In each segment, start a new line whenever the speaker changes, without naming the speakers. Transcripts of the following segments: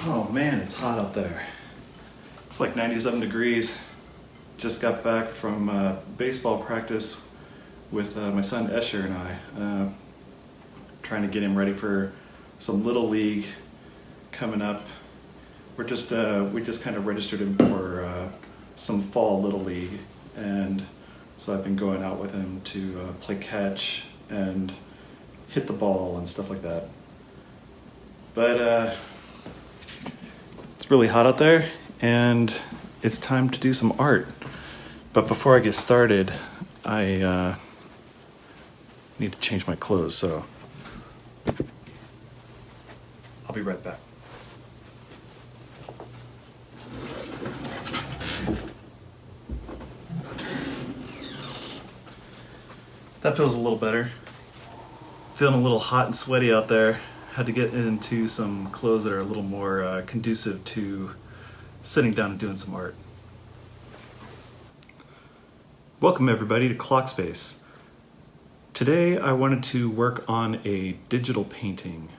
Oh man, it's hot out there. It's like 97 degrees. Just got back from baseball practice with my son Escher and I. Trying to get him ready for some Little League coming up. We just kind of registered him for some fall Little League, and so I've been going out with him to play catch and hit the ball and stuff like that. But it's really hot out there, and it's time to do some art. But before I get started, I need to change my clothes, so I'll be right back. That feels a little better. Feeling a little hot and sweaty out there. Had to get into some clothes that are a little more conducive to sitting down and doing some art. Welcome everybody to Clock Space. Today I wanted to work on a digital painting.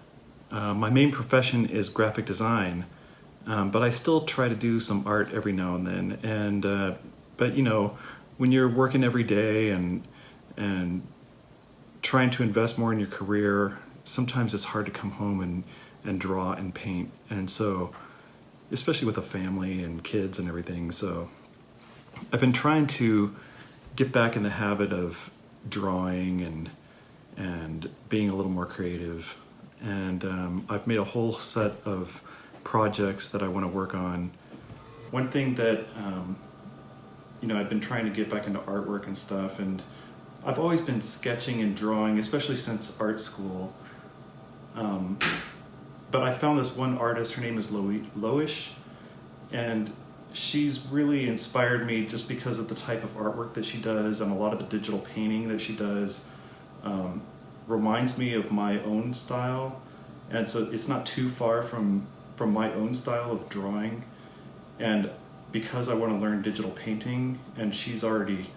My main profession is graphic design, but I still try to do some art every now and then. But you know, when you're working every day and trying to invest more in your career, sometimes it's hard to come home and draw and paint. And so, especially with a family and kids and everything, so I've been trying to get back in the habit of drawing and being a little more creative. And I've made a whole set of projects that I want to work on. One thing that I've been trying to get back into artwork and stuff, and I've always been sketching and drawing, especially since art school. But I found this one artist, her name is Loish, and she's really inspired me just because of the type of artwork that she does, and a lot of the digital painting that she does reminds me of my own style. And so it's not too far from my own style of drawing. And because I want to learn digital painting, and she's already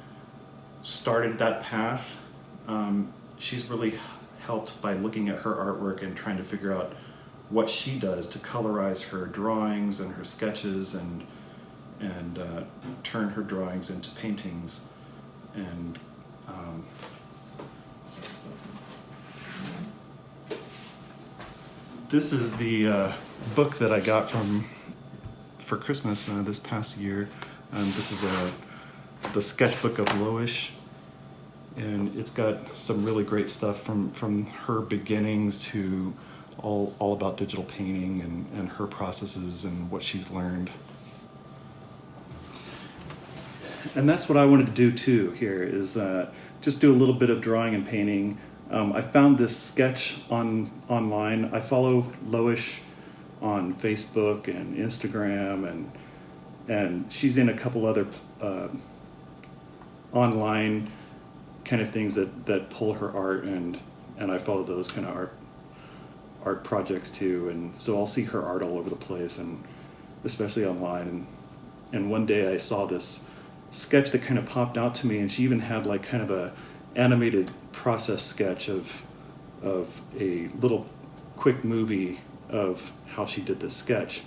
started that path, she's really helped by looking at her artwork and trying to figure out what she does to colorize her drawings and her sketches and turn her drawings into paintings. And this is the book that I got for Christmas this past year. This is the sketchbook of Loish, and it's got some really great stuff from her beginnings to all about digital painting and her processes and what she's learned. And that's what I wanted to do too here, is just do a little bit of drawing and painting. I found this sketch online. I follow Loish on Facebook and Instagram, and she's in a couple other online kind of things that pull her art, and I follow those kind of art projects too. And so I'll see her art all over the place, and especially online. And one day I saw this sketch that kind of popped out to me, and she even had like kind of a animated process sketch of a little quick movie of how she did this sketch.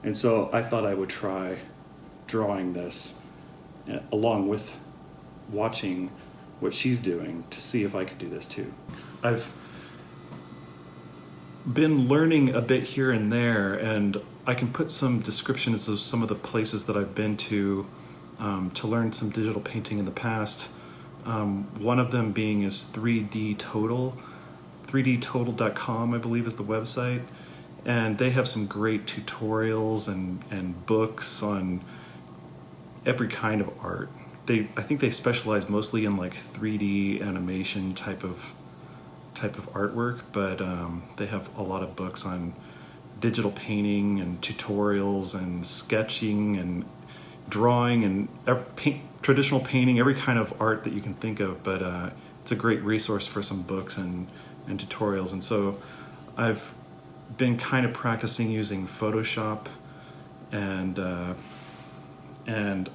And so I thought I would try drawing this along with watching what she's doing to see if I could do this too. I've been learning a bit here and there, and I can put some descriptions of some of the places that I've been to learn some digital painting in the past. One of them being is 3D Total. 3dtotal.com, I believe, is the website. And they have some great tutorials and books on every kind of art. I think they specialize mostly in like 3D animation type of artwork, but they have a lot of books on digital painting and tutorials and sketching and drawing and traditional painting, every kind of art that you can think of. But it's a great resource for some books and tutorials. And so I've been kind of practicing using Photoshop, and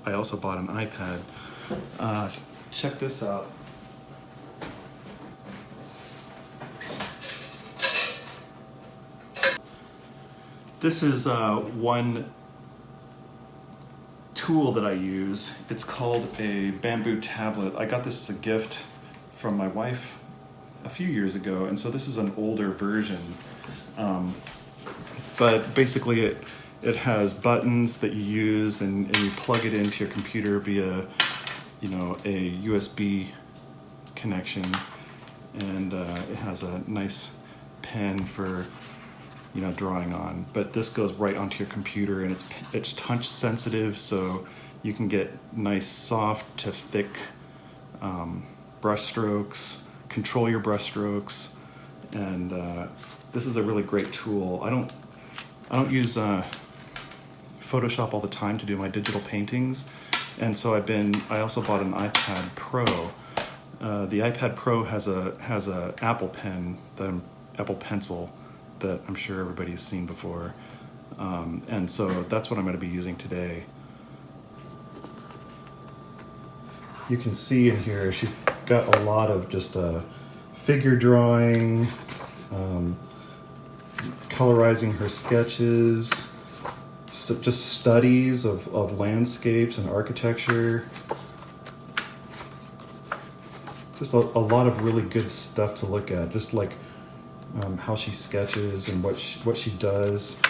I also bought an iPad. Check this out. This is one tool that I use. It's called a bamboo tablet. I got this as a gift from my wife a few years ago, and so this is an older version. But basically it has buttons that you use, and you plug it into your computer via, you know, a USB connection, and it has a nice pen for, you know, drawing on. But this goes right onto your computer, and it's touch sensitive, so you can get nice soft to thick brush strokes, control your brush strokes, and this is a really great tool. I don't use Photoshop all the time to do my digital paintings, and so I also bought an iPad Pro. The iPad Pro has a Apple Pen, the Apple Pencil, that I'm sure everybody's seen before, and so that's what I'm going to be using today. You can see in here she's got a lot of just figure drawing, colorizing her sketches, so just studies of landscapes and architecture. Just a lot of really good stuff to look at, just like how she sketches and what she does,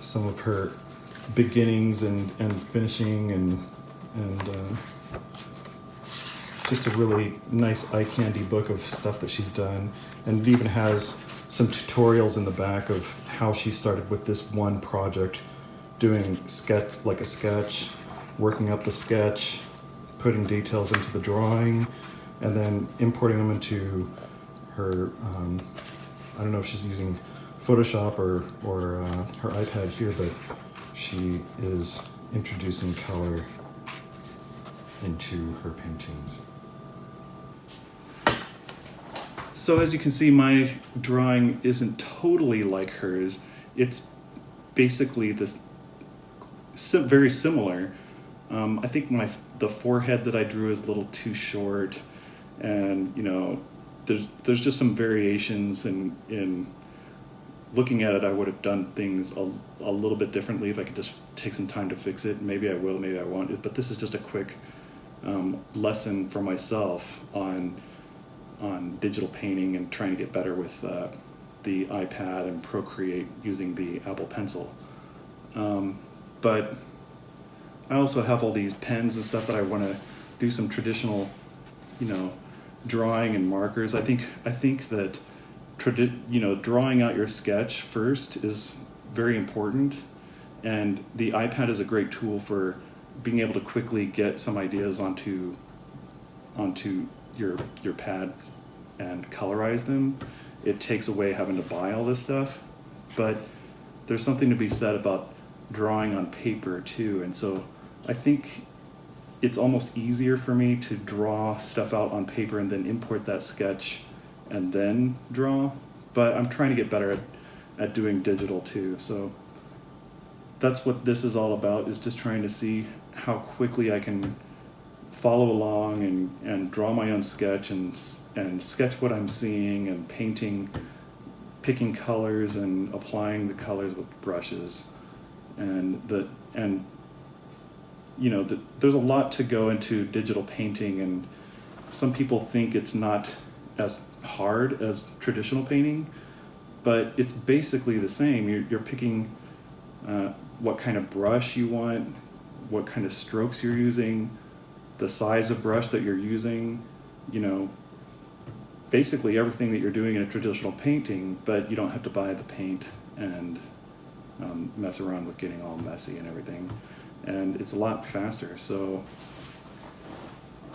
some of her beginnings and finishing, and just a really nice eye candy book of stuff that she's done. And it even has some tutorials in the back of how she started with this one project, doing a sketch, working up the sketch, putting details into the drawing, and then importing them into her, I don't know if she's using Photoshop or her iPad here, but she is introducing color into her paintings. So as you can see, my drawing isn't totally like hers. It's basically very similar. I think the forehead that I drew is a little too short, and you know, there's just some variations in looking at it. I would have done things a little bit differently if I could just take some time to fix it. Maybe I will, maybe I won't. But this is just a quick lesson for myself on digital painting and trying to get better with the iPad and Procreate using the Apple Pencil. But I also have all these pens and stuff that I want to do some traditional, you know, drawing and markers. I think that drawing out your sketch first is very important, and the iPad is a great tool for being able to quickly get some ideas onto your pad and colorize them. It takes away having to buy all this stuff, but there's something to be said about drawing on paper too. And so I think it's almost easier for me to draw stuff out on paper and then import that sketch and then draw, but I'm trying to get better at doing digital too. So that's what this is all about, is just trying to see how quickly I can follow along and draw my own sketch and sketch what I'm seeing, and picking colors and applying the colors with brushes. And you know, there's a lot to go into digital painting, and some people think it's not as hard as traditional painting, but it's basically the same. You're picking what kind of brush you want, what kind of strokes you're using, the size of brush that you're using, you know, basically everything that you're doing in a traditional painting, but you don't have to buy the paint and mess around with getting all messy and everything. And it's a lot faster. So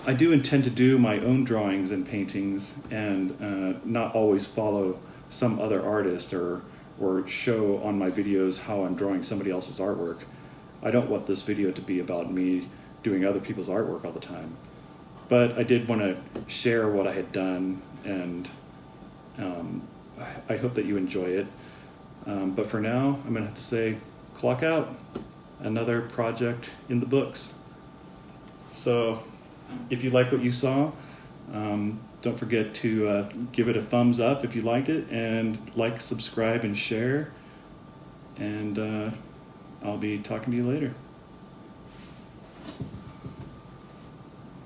I do intend to do my own drawings and paintings, and not always follow some other artist or show on my videos how I'm drawing somebody else's artwork. I don't want this video to be about me doing other people's artwork all the time. But I did want to share what I had done, and I hope that you enjoy it. But for now, I'm going to have to say, clock out. Another project in the books. So if you like what you saw, Don't forget to give it a thumbs up if you liked it, and like, subscribe, and share. And I'll be talking to you later.